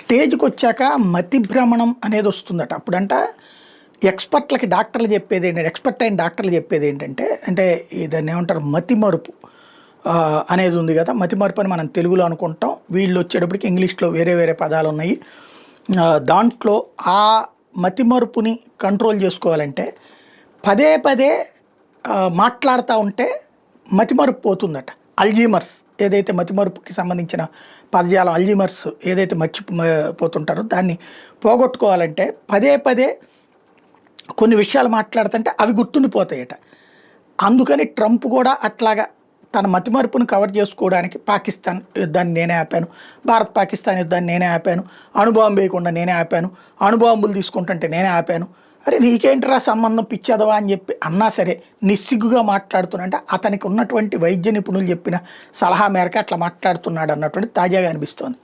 స్టేజ్‌కొచ్చాక మతి భ్రమణం అనేది వస్తుందట. అప్పుడంట ఎక్స్‌పర్ట్‌లకి డాక్టర్లు చెప్పేదేంటంటే ఎక్స్‌పర్ట్ అయిన డాక్టర్లు చెప్పేదేంటంటే, అంటే దాన్నేమంటారు మతిమరుపు అనేది ఉంది గదా! మతిమరుపు అని మనం తెలుగులో అనుకుంటాం. వీళ్ళొచ్చేటప్పటికి ఇంగ్లీష్‌లో వేరే వేరే పదాలున్నాయి. దాంట్లో ఆ మతిమరుపుని కంట్రోల్ జేసుకోవాలంటే పదే పదే మాట్లాడుతా ఉంటే మతిమరుపు పోతుందట. అల్జీమర్స్ ఏదైతే మతిమరుపుకి సంబంధించిన పదజాలం అల్జీమర్స్ ఏదైతే పోతుంటారో దాన్ని పోగొట్టుకోవాలంటే పదే పదే కొన్ని విషయాలు మాట్లాడుతుంటే అవి గుర్తుండిపోతాయట. అందుకని ట్రంప్ కూడా అట్లాగా తన మతిమరుపును కవర్ చేసుకోవడానికి పాకిస్తాన్ యుద్ధాన్ని నేనే ఆపాను, భారత్ పాకిస్తాన్ యుద్ధాన్ని నేనే ఆపాను, అణుబాంబు వేయకుండా నేనే ఆపాను, అణుబాంబులు తీసుకుంటుంటే నేనే ఆపాను, అరే నీకేంటిరా సంబంధం పిచ్చదవా అని చెప్పి అన్నా సరే నిస్సిగ్గుగా మాట్లాడుతున్నంటే అతనికి ఉన్నటువంటి వైద్య నిపుణులు చెప్పిన సలహా మేరకు అట్లా మాట్లాడుతున్నాడు అన్నటువంటి తాజాగా అనిపిస్తోంది.